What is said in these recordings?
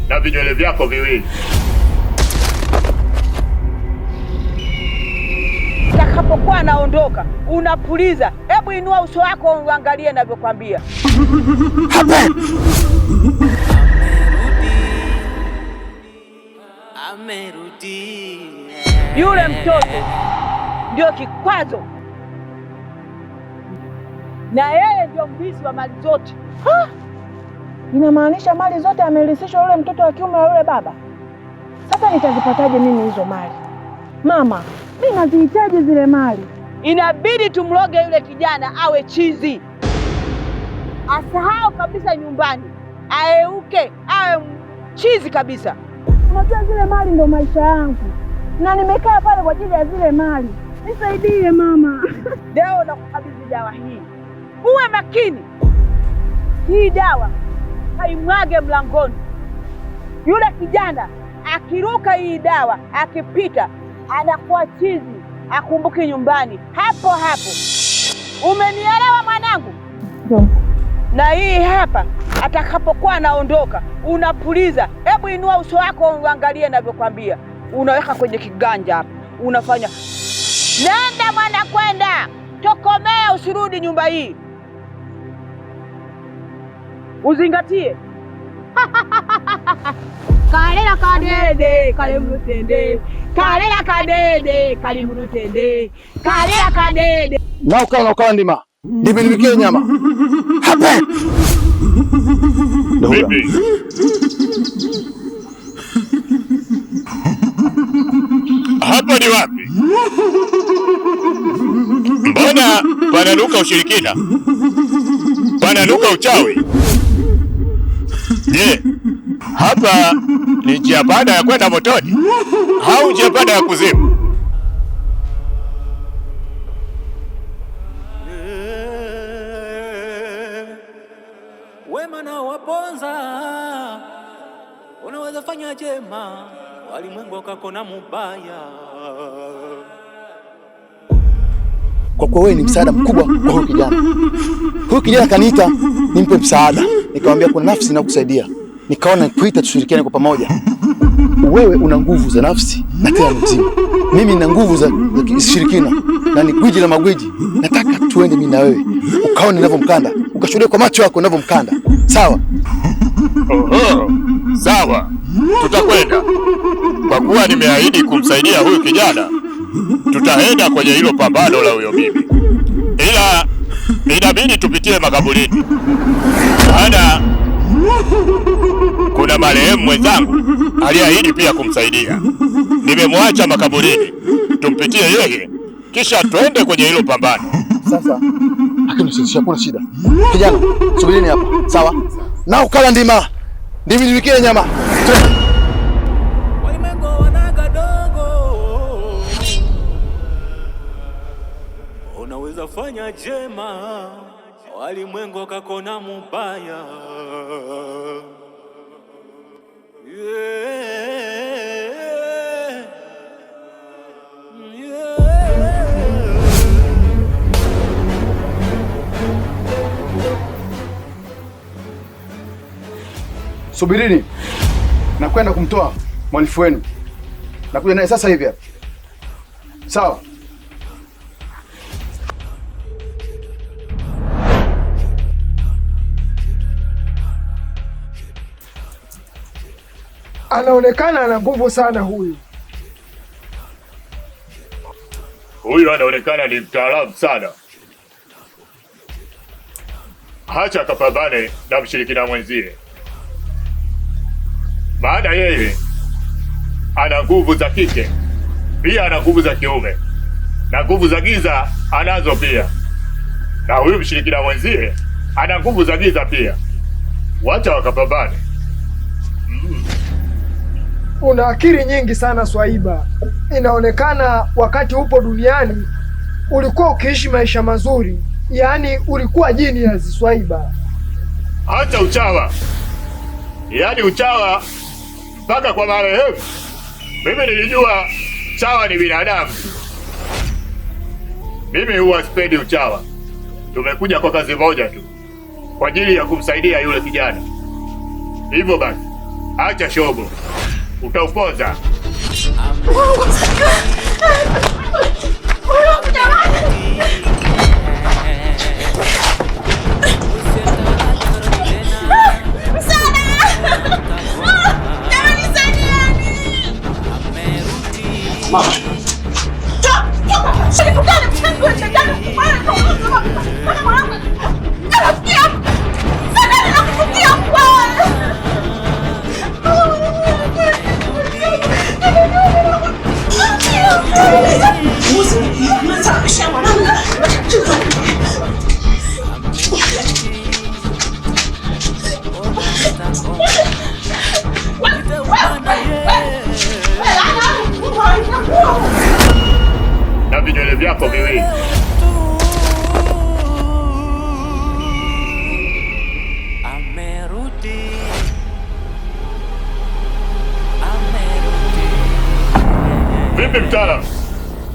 na vinywele vyako viwili. Takapokuwa naondoka, unapuliza. Hebu inua uso wako uangalie ninavyokuambia. Amerudi. Yule mtoto ndio kikwazo, na yeye ndio mrithi wa mali zote. Inamaanisha mali zote amerithishwa yule mtoto wa kiume wa yule baba. Sasa nitazipataje mimi hizo mali? Mama, mimi nazihitaji zile mali. Inabidi tumloge yule kijana awe chizi, asahau kabisa nyumbani, aeuke awe chizi kabisa. Unajua zile mali ndo maisha yangu, na nimekaa pale kwa ajili ya zile mali. Nisaidie mama. Leo nakukabidhi dawa hii, uwe makini. Hii dawa haimwage mlangoni. Yule kijana akiruka hii dawa, akipita anakuwa chizi, akumbuke nyumbani hapo hapo. Umenielewa mwanangu? Ndio. Na hii hapa, atakapokuwa anaondoka, unapuliza. Hebu inua uso wako uangalie ninavyokuambia. Unaweka kwenye kiganja hapa, unafanya nenda mwana, kwenda tokomea, usirudi nyumba hii. Uzingatie. Kalela kadede kalimrutende, kalela kadede kalimrutende, kalela kadede. Na ukala ndima ndimi nimekie nyama hapa. Bibi, hapa ni wapi? Mbona pananuka ushirikina, pananuka uchawi? Je, hapa ni njia panda ya kwenda motoni au njia panda ya kuzimu? Wema na waponza, unaweza fanya jema, walimwengu wakakona mubaya. Kwa kuwa wewe ni msaada mkubwa kwa huyu kijana. Huyu kijana kaniita nimpe msaada, nikamwambia kuna nafsi na kusaidia, nikaona kuita tushirikiane kwa pamoja. Wewe una nguvu za nafsi na tena mzimu, mimi nina nguvu za kishirikina na ni gwiji la magwiji. Nataka tuende mimi na wewe, ukaone ninavyomkanda, ukashuhudia kwa macho yako ninavyomkanda. Sawa? Oho, sawa, tutakwenda. Kwa kuwa nimeahidi kumsaidia huyu kijana, tutaenda kwenye hilo pambano la huyo bibi, ila inabidi tupitie makaburini, maana kuna marehemu mwenzangu aliahidi pia kumsaidia. Nimemwacha makaburini, tumpitie yeye kisha twende kwenye hilo pambano. Sasa akinisisha kuna shida. Kijana, subirini hapa. Sawa? Na ukala ndima nimekie nyama. Walimwengu wanaga dogo, unaweza fanya jema, walimwengu wakakona mubaya. Subirini. Nakwenda kumtoa mwalifu wenu. Nakuja naye sasa hivi hapa. Sawa? Anaonekana ana nguvu sana huyu. Huyu anaonekana ni mtaalamu sana. Hacha akapambane na mshirikina mwenzie, maana yeye ana nguvu za kike pia ana nguvu za kiume na nguvu za giza anazo pia, na huyu mshirikina mwenzie ana nguvu za giza pia. Wacha wakapambane. Una akili nyingi sana Swaiba. Inaonekana wakati upo duniani ulikuwa ukiishi maisha mazuri, yaani ulikuwa genius Swaiba. Acha uchawa, yaani uchawa mpaka kwa marehemu. Mimi nilijua chawa ni binadamu. Mimi huwa sipendi uchawa. Tumekuja kwa kazi moja tu, kwa ajili ya kumsaidia yule kijana. Hivyo basi, Acha shobo, utaupoza. Na vidole vyako viwili. Vipi mtaalamu?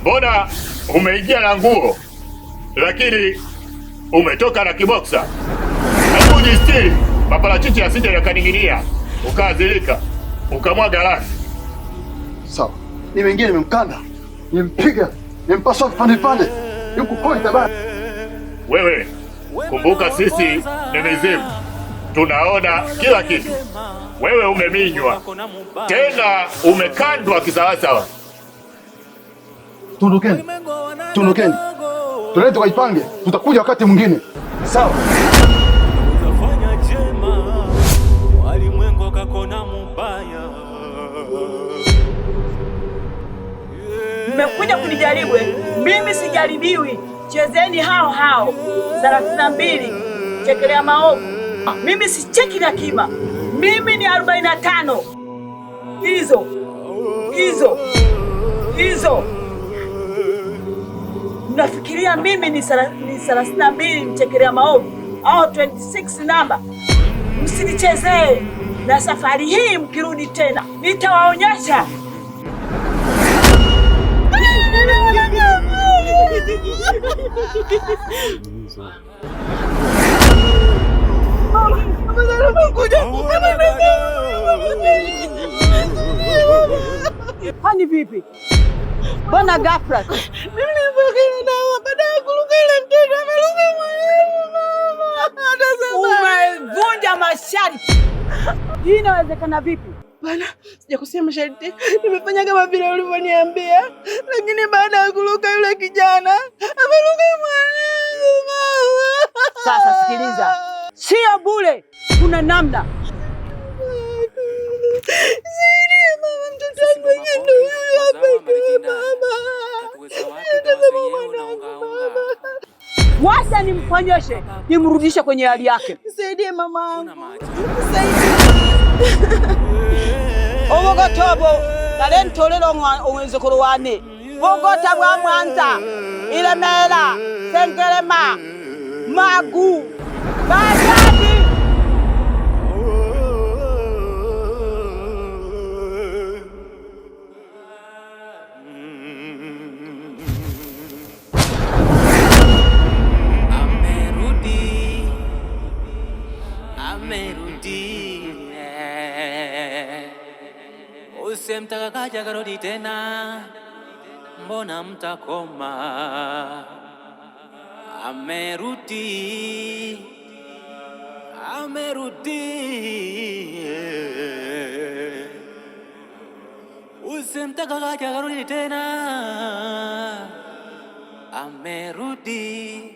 Mbona umeingia na nguo lakini umetoka na kiboksa? Hebu jistiri, maparachichi asije yakaning'inia ukaadhirika ukamwaga rangi. Sawa. Nimeingia, nimemkanda, nimempiga, nimempasua vipande vipande. Yuko koi tabani. Wewe kumbuka, sisi ni mizimu, tunaona kila kitu. Wewe umeminywa tena umekandwa kisawasawa. Tundukeni, tundukeni, tulete tukaipange, tutakuja wakati mwingine. Sawa. Utafanya jema, walimwengu kakona mubaya. Mmekuja kunijaribu? Mimi sijaribiwi. Chezeni hao hao 32 chekelea maovu. Mimi sicheki na kima. Mimi ni 45. Hizo. Mnafikiria mimi ni 32 mchekelea maovu au 26 namba? Msinichezee, na safari hii mkirudi tena nitawaonyesha. Hani vipi? Bwana ghafla. Mimi nilipokea dawa baada ya kuruka ile mtoto ameruka mwenyewe mama. Umevunja masharti. Hii inawezekana vipi? Bwana, sijakosea masharti. Nimefanya kama vile ulivyoniambia. Lakini baada ya kuruka yule kijana ameruka mwenyewe mama. Sasa sikiliza. Sio bure. Kuna namna. Wacha nimfanyeshe, nimrudishe kwenye hali yake. Nisaidie mamangu. Omugotobo nale ntolero omwenzukulu wane Bogota bwa Mwanza Ilemela Sengerema Magu Bajadi. Usemtaka kaja karudi tena, mbona mtakoma? Amerudi. Usemtaka kaja karudi tena, amerudi.